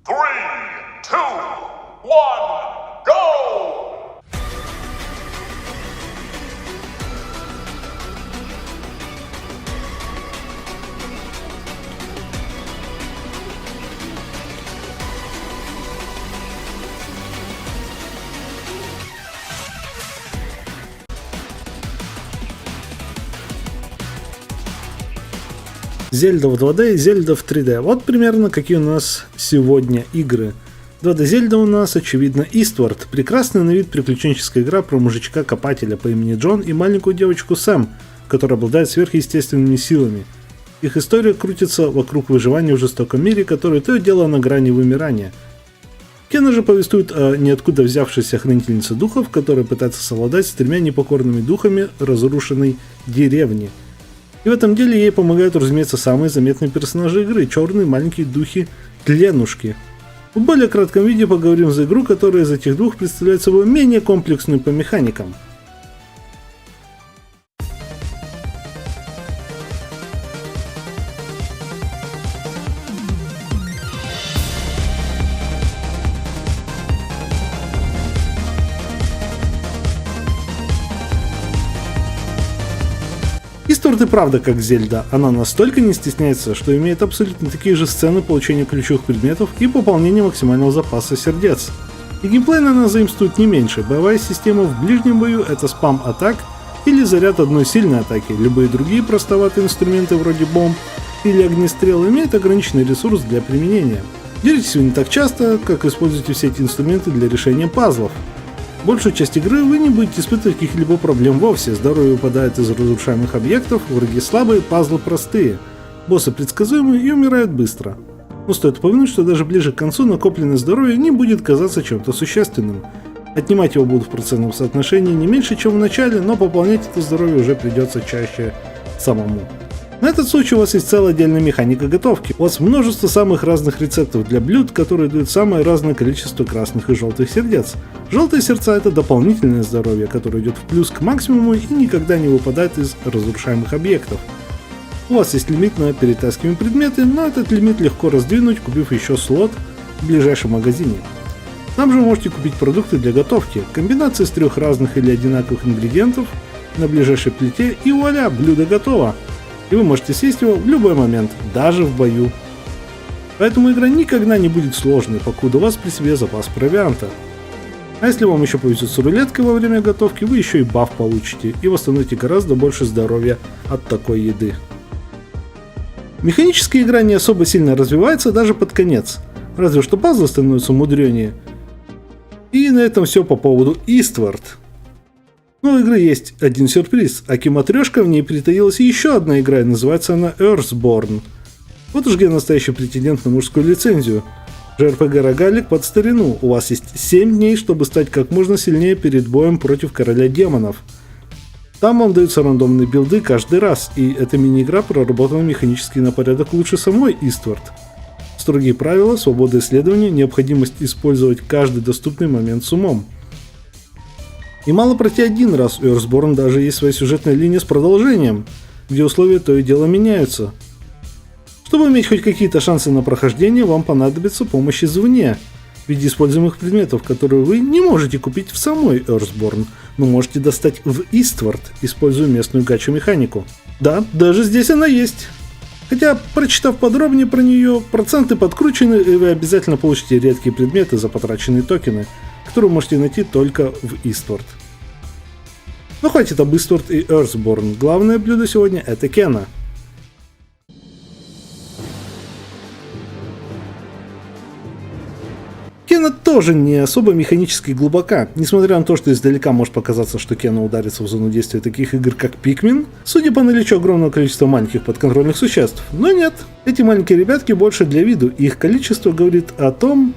Three, two, one, go! Зельда в 2D и Зельда в 3D. Вот примерно какие у нас сегодня игры. 2D Зельда у нас, очевидно, Eastward. Прекрасная на вид приключенческая игра про мужичка-копателя по имени Джон и маленькую девочку Сэм, которая обладает сверхъестественными силами. Их история крутится вокруг выживания в жестоком мире, который то и дело на грани вымирания. Кена же повествует о ниоткуда взявшейся хранительнице духов, которая пытается совладать с тремя непокорными духами разрушенной деревни. И в этом деле ей помогают, разумеется, самые заметные персонажи игры – черные маленькие духи-тленушки. В более кратком видео поговорим за игру, которая из этих двух представляет собой менее комплексную по механикам. Eastward и правда как Зельда, она настолько не стесняется, что имеет абсолютно такие же сцены получения ключевых предметов и пополнения максимального запаса сердец. И геймплейно она заимствует не меньше, боевая система в ближнем бою это спам атак или заряд одной сильной атаки, любые другие простоватые инструменты вроде бомб или огнестрел имеют ограниченный ресурс для применения. Делитесь вы не так часто, как используете все эти инструменты для решения пазлов. Большую часть игры вы не будете испытывать каких-либо проблем вовсе, здоровье выпадает из разрушаемых объектов, враги слабые, пазлы простые, боссы предсказуемые и умирают быстро. Но стоит упомянуть, что даже ближе к концу накопленное здоровье не будет казаться чем-то существенным. Отнимать его будут в процентном соотношении не меньше, чем в начале, но пополнять это здоровье уже придется чаще самому. На этот случай у вас есть целая отдельная механика готовки. У вас множество самых разных рецептов для блюд, которые дают самое разное количество красных и желтых сердец. Желтые сердца это дополнительное здоровье, которое идет в плюс к максимуму и никогда не выпадает из разрушаемых объектов. У вас есть лимит на перетаскиваемые предметы, но этот лимит легко раздвинуть, купив еще слот в ближайшем магазине. Там же вы можете купить продукты для готовки, комбинации из трех разных или одинаковых ингредиентов на ближайшей плите и вуаля, блюдо готово. И вы можете съесть его в любой момент, даже в бою. Поэтому игра никогда не будет сложной, покуда у вас при себе запас провианта. А если вам еще повезет с рулеткой во время готовки, вы еще и баф получите и восстановите гораздо больше здоровья от такой еды. Механическая игра не особо сильно развивается даже под конец, разве что пазлы становятся мудренее. И на этом все по поводу Eastward. Но у игры есть один сюрприз, аки-матрешка в ней притаилась еще одна игра, и называется она Earthborn. Вот уж где настоящий претендент на мужскую лицензию. JRPG-рогалик под старину, у вас есть 7 дней, чтобы стать как можно сильнее перед боем против короля демонов. Там вам даются рандомные билды каждый раз, и эта мини-игра проработана механически на порядок лучше самой Eastward. Строгие правила, свобода исследования, необходимость использовать каждый доступный момент с умом. И мало пройти один раз, у Earthborn даже есть своя сюжетная линия с продолжением, где условия то и дело меняются. Чтобы иметь хоть какие-то шансы на прохождение, вам понадобится помощь извне, в виде используемых предметов, которые вы не можете купить в самой Earthborn, но можете достать в Eastward, используя местную гачу-механику. Да, даже здесь она есть. Хотя, прочитав подробнее про нее, проценты подкручены, и вы обязательно получите редкие предметы за потраченные токены, которые можете найти только в Eastward. Но хватит об Eastward и Earthborn, главное блюдо сегодня это Кена. Кена тоже не особо механически глубока, несмотря на то, что издалека может показаться, что Кена ударится в зону действия таких игр, как Pikmin, судя по наличию огромного количества маленьких подконтрольных существ. Но нет, эти маленькие ребятки больше для виду, и их количество говорит о том,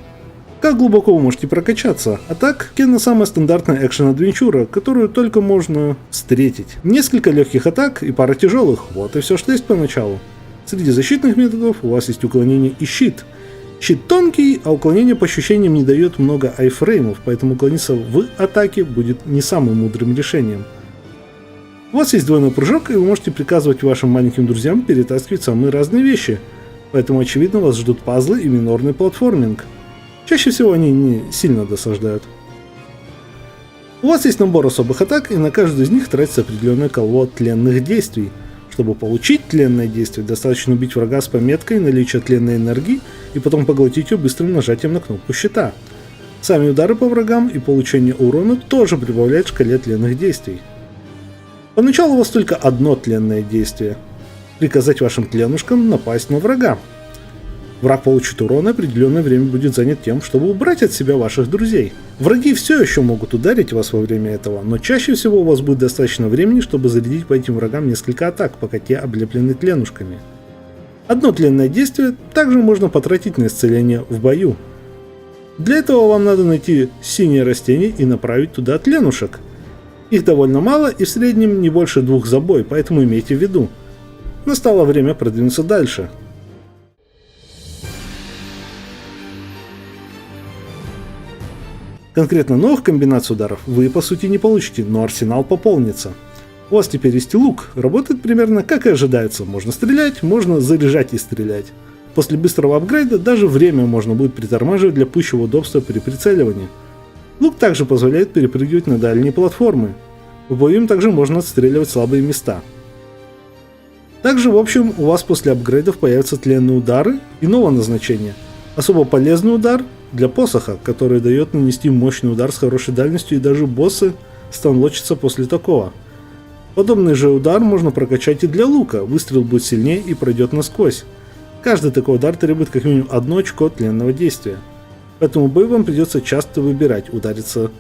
как глубоко вы можете прокачаться. А так, Кена самая стандартная экшен-адвенчура, которую только можно встретить. Несколько легких атак и пара тяжелых, вот и все, что есть поначалу. Среди защитных методов у вас есть уклонение и щит. Щит тонкий, а уклонение по ощущениям не дает много айфреймов, поэтому уклониться в атаке будет не самым мудрым решением. У вас есть двойной прыжок, и вы можете приказывать вашим маленьким друзьям перетаскивать самые разные вещи, поэтому очевидно вас ждут пазлы и минорный платформинг. Чаще всего они не сильно досаждают. У вас есть набор особых атак, и на каждую из них тратится определенное количество тленных действий. Чтобы получить тленное действие, достаточно убить врага с пометкой наличия тленной энергии и потом поглотить ее быстрым нажатием на кнопку щита. Сами удары по врагам и получение урона тоже прибавляют к шкале тленных действий. Поначалу у вас только одно тленное действие – приказать вашим тленушкам напасть на врага. Враг получит урон, и определенное время будет занят тем, чтобы убрать от себя ваших друзей. Враги все еще могут ударить вас во время этого, но чаще всего у вас будет достаточно времени, чтобы зарядить по этим врагам несколько атак, пока те облеплены тленушками. Одно тленное действие также можно потратить на исцеление в бою. Для этого вам надо найти синее растение и направить туда тленушек. Их довольно мало и в среднем не больше 2 за бой, поэтому имейте в виду. Настало время продвинуться дальше. Конкретно новых комбинаций ударов вы по сути не получите, но арсенал пополнится. У вас теперь есть и лук, работает примерно как и ожидается, можно стрелять, можно заряжать и стрелять. После быстрого апгрейда даже время можно будет притормаживать для пущего удобства при прицеливании. Лук также позволяет перепрыгивать на дальние платформы. В бою им также можно отстреливать слабые места. Также в общем у вас после апгрейдов появятся тленные удары иного назначения. Особо полезный удар для посоха, который дает нанести мощный удар с хорошей дальностью, и даже боссы станлочатся после такого. Подобный же удар можно прокачать и для лука, выстрел будет сильнее и пройдет насквозь. Каждый такой удар требует как минимум 1 очко тленного действия. Поэтому в бою вам придется часто выбирать, удариться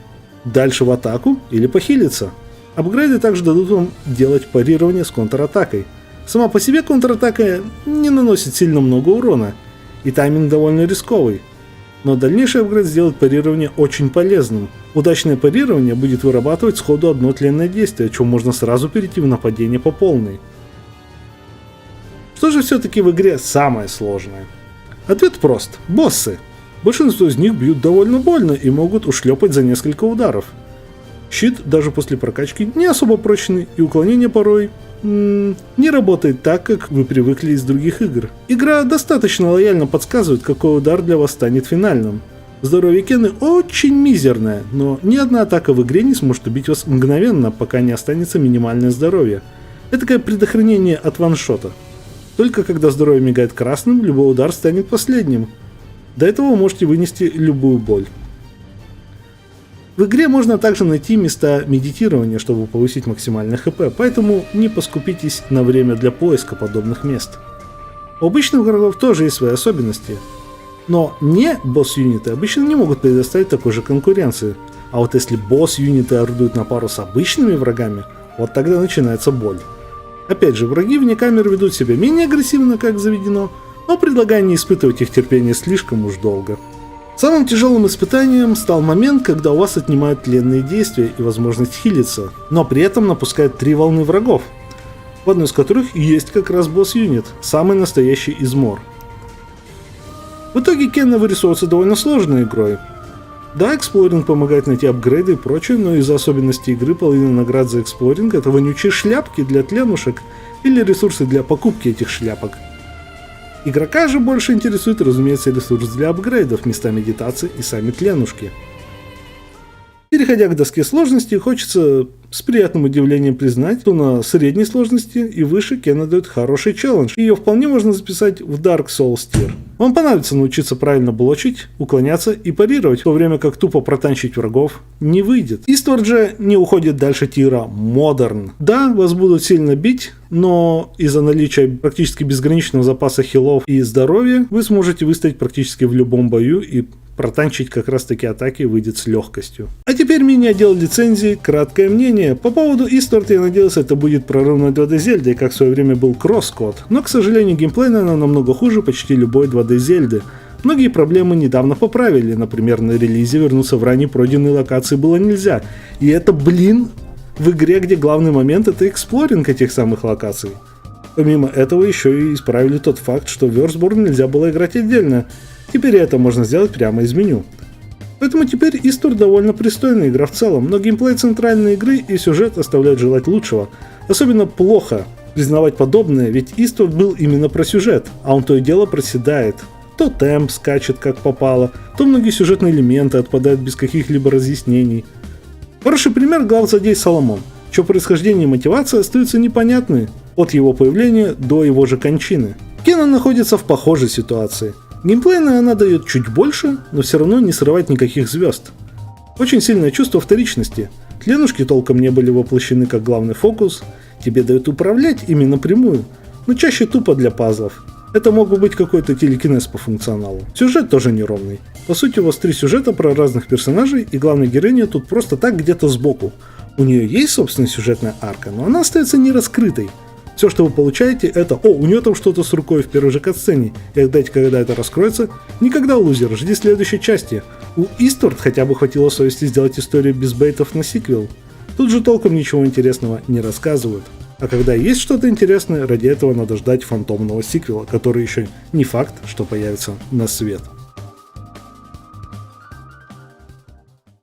дальше в атаку или похилиться. Апгрейды также дадут вам делать парирование с контратакой. Сама по себе контратака не наносит сильно много урона, и тайминг довольно рисковый. Но дальнейший апгрейд сделает парирование очень полезным. Удачное парирование будет вырабатывать сходу одно тленное действие, от чего можно сразу перейти в нападение по полной. Что же все-таки в игре самое сложное? Ответ прост. Боссы. Большинство из них бьют довольно больно и могут ушлепать за несколько ударов. Щит даже после прокачки не особо прочный, и уклонение порой не работает так, как вы привыкли из других игр. Игра достаточно лояльно подсказывает, какой удар для вас станет финальным. Здоровье Кены очень мизерное, но ни одна атака в игре не сможет убить вас мгновенно, пока не останется минимальное здоровье. Это такое предохранение от ваншота. Только когда здоровье мигает красным, любой удар станет последним. До этого вы можете вынести любую боль. В игре можно также найти места медитирования, чтобы повысить максимальный хп, поэтому не поскупитесь на время для поиска подобных мест. У обычных врагов тоже есть свои особенности, но не босс-юниты обычно не могут предоставить такой же конкуренции, а вот если босс-юниты орудуют на пару с обычными врагами, вот тогда начинается боль. Опять же, враги вне камеры ведут себя менее агрессивно, как заведено, но предлагаю не испытывать их терпение слишком уж долго. Самым тяжелым испытанием стал момент, когда у вас отнимают тленные действия и возможность хилиться, но при этом напускают 3 волны врагов, в одной из которых есть как раз босс-юнит, самый настоящий измор. В итоге Кена вырисовывается довольно сложной игрой. Да, эксплоринг помогает найти апгрейды и прочее, но из-за особенностей игры половина наград за эксплоринг — это вонючие шляпки для тленушек или ресурсы для покупки этих шляпок. Игрока же больше интересует, разумеется, ресурс для апгрейдов, места медитации и сами тленушки. Переходя к доске сложности, хочется с приятным удивлением признать, что на средней сложности и выше Кена дает хороший челлендж, и ее вполне можно записать в Dark Souls Tier. Вам понадобится научиться правильно блочить, уклоняться и парировать, в то время как тупо протанчить врагов не выйдет. Eastward же не уходит дальше тира Modern. Да, вас будут сильно бить, но из-за наличия практически безграничного запаса хилов и здоровья вы сможете выстоять практически в любом бою, и протанчить как раз таки атаки выйдет с легкостью. А теперь мини-отдел лицензии. Краткое мнение. По поводу Eastward я надеялся, это будет прорывной 2D Зельды, как в свое время был Crosscode. Но, к сожалению, геймплейно она намного хуже почти любой 2D Зельды. Многие проблемы недавно поправили. Например, на релизе вернуться в ранее пройденные локации было нельзя. И это, в игре, где главный момент — это эксплоринг этих самых локаций. Помимо этого еще и исправили тот факт, что в Earthborn нельзя было играть отдельно. Теперь это можно сделать прямо из меню. Поэтому теперь Eastward довольно пристойная игра в целом, но геймплей центральной игры и сюжет оставляют желать лучшего. Особенно плохо признавать подобное, ведь Eastward был именно про сюжет, а он то и дело проседает. То темп скачет как попало, то многие сюжетные элементы отпадают без каких-либо разъяснений. Хороший пример — главзлодей Соломон, чье происхождение и мотивация остаются непонятны от его появления до его же кончины. Кенан находится в похожей ситуации. Геймплейно она дает чуть больше, но все равно не срывает никаких звезд. Очень сильное чувство вторичности. Тленушки толком не были воплощены как главный фокус, тебе дают управлять ими напрямую, но чаще тупо для пазлов. Это мог бы быть какой-то телекинез по функционалу. Сюжет тоже неровный. По сути, у вас 3 сюжета про разных персонажей, и главная героиня тут просто так где-то сбоку. У нее есть собственная сюжетная арка, но она остается нераскрытой. Все, что вы получаете, это «О, у нее там что-то с рукой в первой же катсцене, и ждать, когда это раскроется». Никогда, лузер, жди следующей части. У Истворд хотя бы хватило совести сделать историю без бейтов на сиквел. Тут же толком ничего интересного не рассказывают. А когда есть что-то интересное, ради этого надо ждать фантомного сиквела, который еще не факт, что появится на свет.